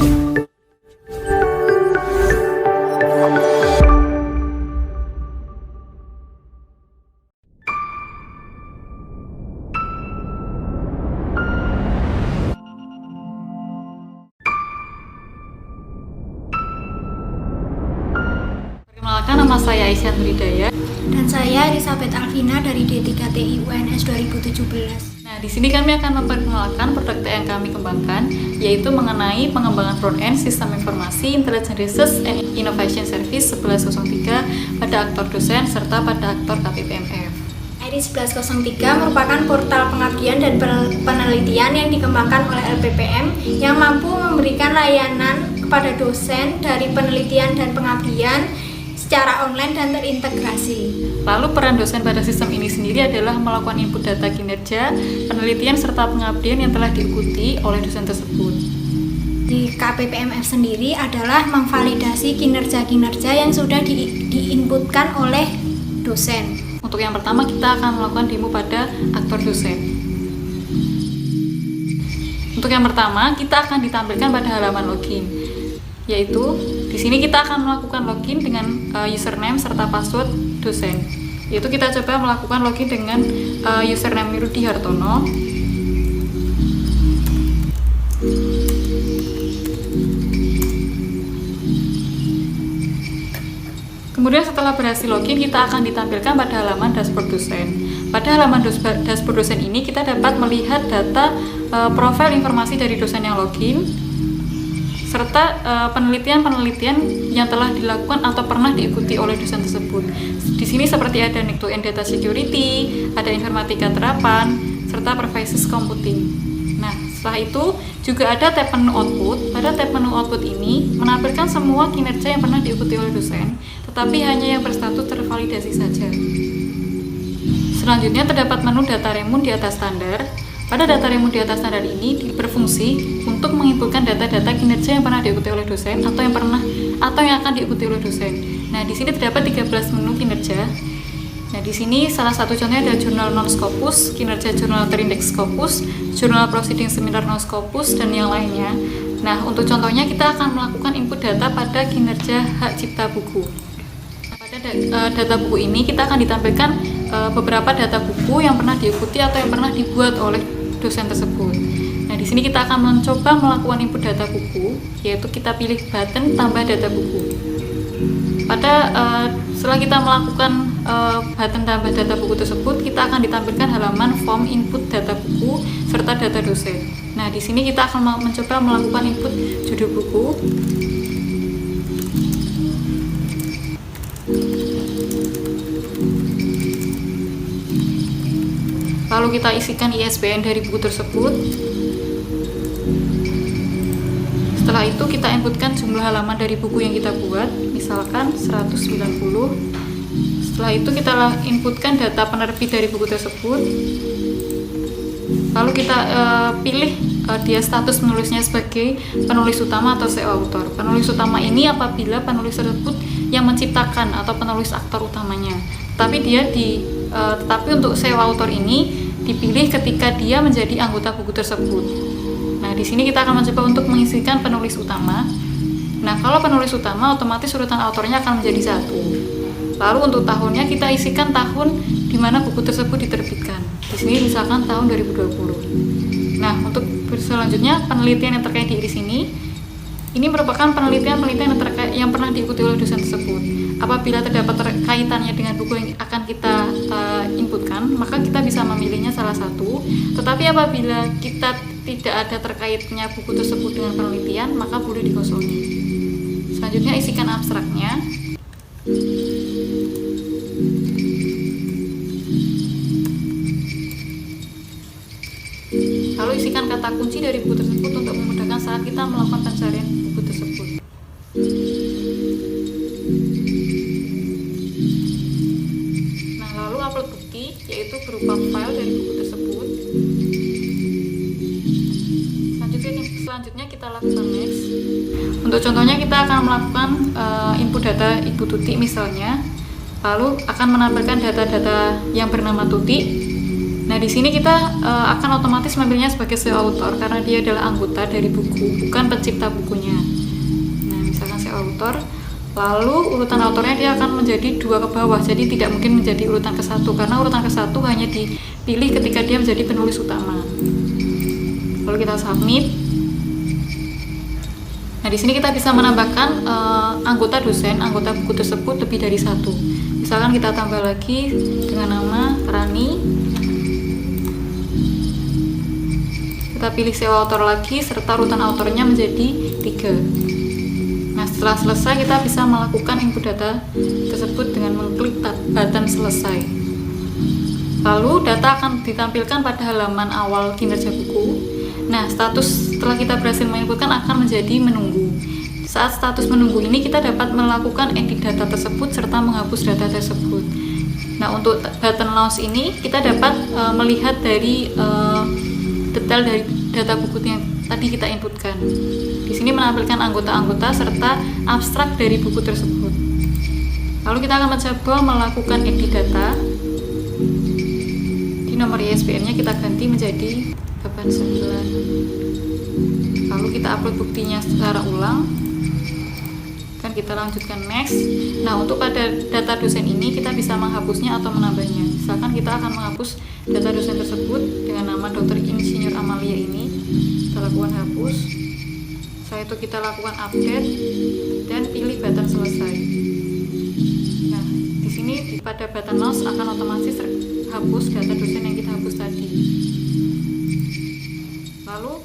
Perkenalkan, nama saya Aisyah Nuridaya. Dan saya Elizabeth Alvina dari D3TI UNS 2017. Nah, di sini kami akan memperkenalkan produk yang kami kembangkan, yaitu mengenai pengembangan front-end sistem informasi Intelligent Research and Innovation Service 1103 pada aktor dosen serta pada aktor KPPMF. ID 1103 merupakan portal pengabdian dan penelitian yang dikembangkan oleh LPPM yang mampu memberikan layanan kepada dosen dari penelitian dan pengabdian secara online dan terintegrasi. Lalu peran dosen pada sistem ini sendiri adalah melakukan input data kinerja, penelitian serta pengabdian yang telah diikuti oleh dosen tersebut. Di KPPMF sendiri adalah memvalidasi kinerja-kinerja yang sudah diinputkan oleh dosen. Untuk yang pertama, kita akan melakukan demo pada aktor dosen. Untuk yang pertama, kita akan ditampilkan pada halaman login, yaitu di sini kita akan melakukan login dengan username serta password dosen. Yaitu kita coba melakukan login dengan username Rudi Hartono. Kemudian setelah berhasil login, kita akan ditampilkan pada halaman dashboard dosen. Pada halaman dashboard dosen ini kita dapat melihat data profil informasi dari dosen yang login, serta penelitian-penelitian yang telah dilakukan atau pernah diikuti oleh dosen tersebut. Di sini seperti ada end-to-end data security, ada informatika terapan, serta pervasive computing. Nah, setelah itu juga ada tab menu output. Pada tab menu output ini menampilkan semua kinerja yang pernah diikuti oleh dosen, tetapi hanya yang berstatus tervalidasi saja. Selanjutnya terdapat menu data remun di atas standar. Pada data remun di atas standar ini berfungsi untuk menginputkan data-data kinerja yang pernah diikuti oleh dosen atau yang akan diikuti oleh dosen. Nah, di sini terdapat 13 menu kinerja. Nah, di sini salah satu contohnya adalah jurnal non Scopus, kinerja jurnal terindeks Scopus, jurnal proceeding seminar non Scopus, dan yang lainnya. Nah, untuk contohnya kita akan melakukan input data pada kinerja hak cipta buku. Pada data buku ini kita akan ditampilkan beberapa data buku yang pernah diikuti atau yang pernah dibuat oleh dosen tersebut. Nah, di sini kita akan mencoba melakukan input data buku, yaitu kita pilih button tambah data buku. Setelah kita melakukan button tambah data buku tersebut, kita akan ditampilkan halaman form input data buku serta data dosen. Nah, di sini kita akan mencoba melakukan input judul buku. Lalu kita isikan ISBN dari buku tersebut. Setelah itu kita inputkan jumlah halaman dari buku yang kita buat, misalkan 190. Setelah itu kita inputkan data penerbit dari buku tersebut. Lalu kita pilih dia status penulisnya sebagai penulis utama atau SEO author. Penulis utama ini apabila penulis tersebut yang menciptakan atau penulis aktor utamanya. Tetapi untuk SEO author ini dipilih ketika dia menjadi anggota buku tersebut. Nah, di sini kita akan mencoba untuk mengisikan penulis utama. Nah, kalau penulis utama otomatis urutan autornya akan menjadi 1. Lalu untuk tahunnya kita isikan tahun di mana buku tersebut diterbitkan. Di sini misalkan tahun 2020. Nah, untuk selanjutnya penelitian yang terkait di sini, ini merupakan penelitian yang pernah diikuti oleh dosen tersebut. Apabila terdapat kaitannya dengan buku yang akan kita inputkan, maka kita bisa memilihnya salah satu. Tetapi apabila kita tidak ada terkaitnya buku tersebut dengan penelitian, maka boleh dikosongi. Selanjutnya isikan abstraknya. Lalu isikan kata kunci dari buku tersebut untuk memudahkan saat kita melakukan pencarian buku tersebut. Nah, lalu upload bukti, yaitu berupa file dari buku tersebut. Selanjutnya kita lakukan next. Untuk contohnya kita akan melakukan input data Ibu Tuti misalnya, lalu akan menampilkan data-data yang bernama Tuti. Nah, di sini kita akan otomatis memilihnya sebagai SEO author karena dia adalah anggota dari buku, bukan pencipta bukunya. Nah, misalkan SEO author, lalu urutan autornya dia akan menjadi 2 ke bawah, jadi tidak mungkin menjadi urutan ke-1 karena urutan ke-1 hanya dipilih ketika dia menjadi penulis utama. Lalu kita submit. Nah, di sini kita bisa menambahkan anggota dosen, anggota buku tersebut lebih dari 1. Misalkan kita tambah lagi dengan nama Rani. Kita pilih SEO author lagi serta urutan autornya menjadi 3. Nah, setelah selesai kita bisa melakukan input data tersebut dengan mengklik button selesai. Lalu data akan ditampilkan pada halaman awal kinerja buku. Nah, status setelah kita berhasil menginputkan akan menjadi menunggu. Saat status menunggu ini kita dapat melakukan edit data tersebut serta menghapus data tersebut. Nah, untuk button launch ini kita dapat melihat dari detail dari data buku yang tadi kita inputkan. Di sini menampilkan anggota-anggota serta abstrak dari buku tersebut. Lalu kita akan mencoba melakukan edit data. Di nomor ISBN-nya kita ganti menjadi 89. Lalu kita upload buktinya secara ulang. Kan kita lanjutkan next. Nah, untuk pada data dosen ini kita bisa menghapusnya atau menambahnya. Misalkan kita akan menghapus data dosen tersebut dengan nama Dr. Insinyur Amalia ini. Kita lakukan hapus. Setelah itu kita lakukan update dan pilih button selesai. Nah, di sini pada button mouse akan otomatis hapus data dosen yang kita hapus tadi. Lalu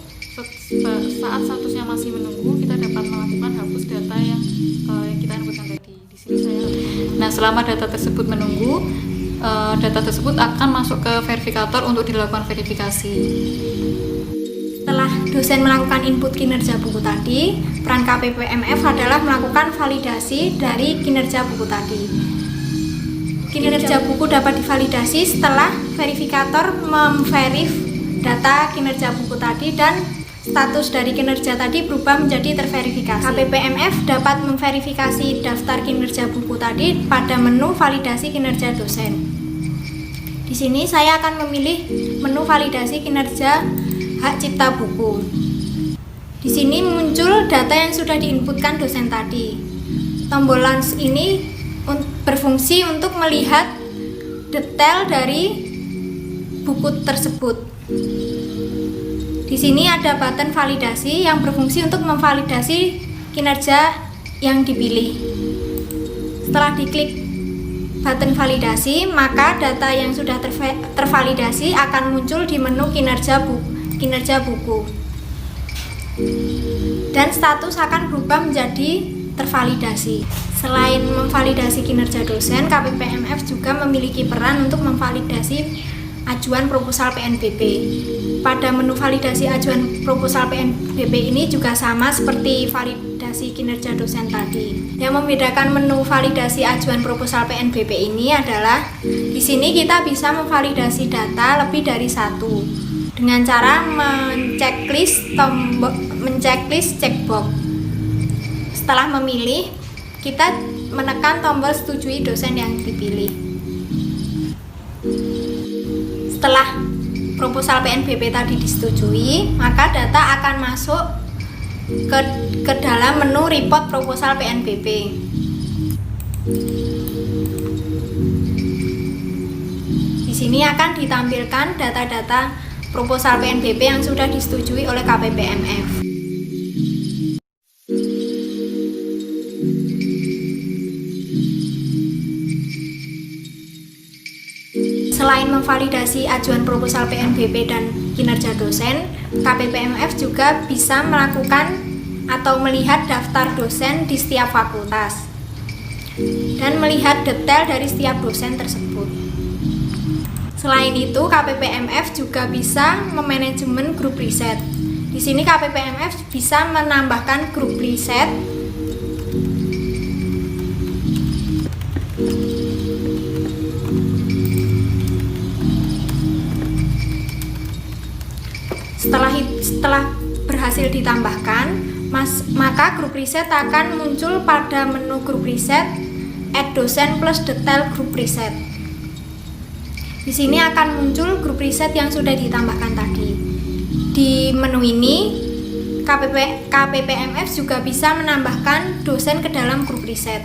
saat statusnya masih menunggu, kita dapat melakukan hapus data yang kita inputkan tadi. Di sini Nah, selama data tersebut menunggu, data tersebut akan masuk ke verifikator untuk dilakukan verifikasi. Setelah dosen melakukan input kinerja buku tadi, peran KPPMF adalah melakukan validasi dari kinerja buku tadi. Kinerja buku dapat divalidasi setelah verifikator memverif data kinerja buku tadi dan status dari kinerja tadi berubah menjadi terverifikasi. KPPMF dapat memverifikasi daftar kinerja buku tadi pada menu validasi kinerja dosen. Di sini saya akan memilih menu validasi kinerja hak cipta buku. Di sini muncul data yang sudah diinputkan dosen tadi. Tombol launch ini berfungsi untuk melihat detail dari buku tersebut. Di sini ada button validasi yang berfungsi untuk memvalidasi kinerja yang dipilih. Setelah diklik button validasi, maka data yang sudah tervalidasi akan muncul di menu kinerja buku. Dan status akan berubah menjadi tervalidasi. Selain memvalidasi kinerja dosen, KPPMF juga memiliki peran untuk memvalidasi ajuan proposal PNBP. Pada menu validasi ajuan proposal PNBP ini juga sama seperti validasi kinerja dosen tadi. Yang membedakan menu validasi ajuan proposal PNBP ini adalah di sini kita bisa memvalidasi data lebih dari 1 dengan cara menceklis checkbox. Setelah memilih, kita menekan tombol setujui dosen yang dipilih. Setelah proposal PNBP tadi disetujui, maka data akan masuk ke dalam menu report proposal PNBP. Di sini akan ditampilkan data-data proposal PNBP yang sudah disetujui oleh KPPMF. Selain memvalidasi ajuan proposal PNBP dan kinerja dosen, KPPMF juga bisa melakukan atau melihat daftar dosen di setiap fakultas dan melihat detail dari setiap dosen tersebut. Selain itu, KPPMF juga bisa memanajemen grup riset. Di sini KPPMF bisa menambahkan grup riset Setelah berhasil ditambahkan, maka grup riset akan muncul pada menu grup riset, add dosen plus detail grup riset. Di sini akan muncul grup riset yang sudah ditambahkan tadi. Di menu ini, KPPMF juga bisa menambahkan dosen ke dalam grup riset.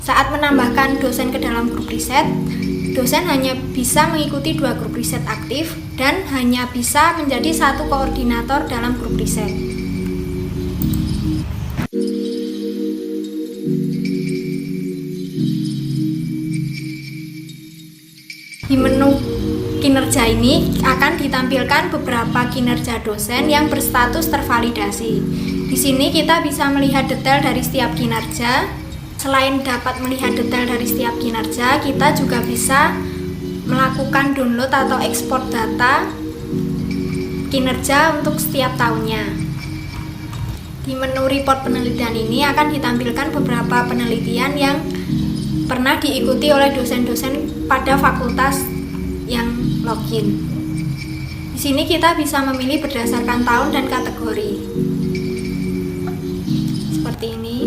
Saat menambahkan dosen ke dalam grup riset, dosen hanya bisa mengikuti 2 grup riset aktif dan hanya bisa menjadi 1 koordinator dalam grup riset. Di menu kinerja ini akan ditampilkan beberapa kinerja dosen yang berstatus tervalidasi. Di sini kita bisa melihat detail dari setiap kinerja. Selain dapat melihat detail dari setiap kinerja, kita juga bisa melakukan download atau ekspor data kinerja untuk setiap tahunnya. Di menu report penelitian ini akan ditampilkan beberapa penelitian yang pernah diikuti oleh dosen-dosen pada fakultas yang login. Di sini kita bisa memilih berdasarkan tahun dan kategori. Seperti ini.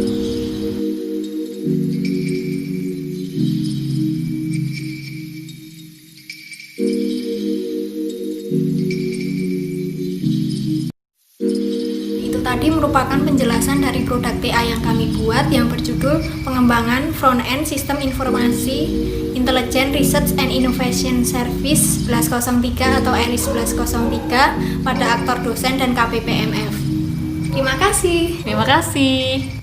Tadi merupakan penjelasan dari produk TA yang kami buat yang berjudul Pengembangan Front-End Sistem Informasi Intelligent Research and Innovation Service 1103 atau ERIS 1103 pada aktor dosen dan KPPMF. Terima kasih. Terima kasih.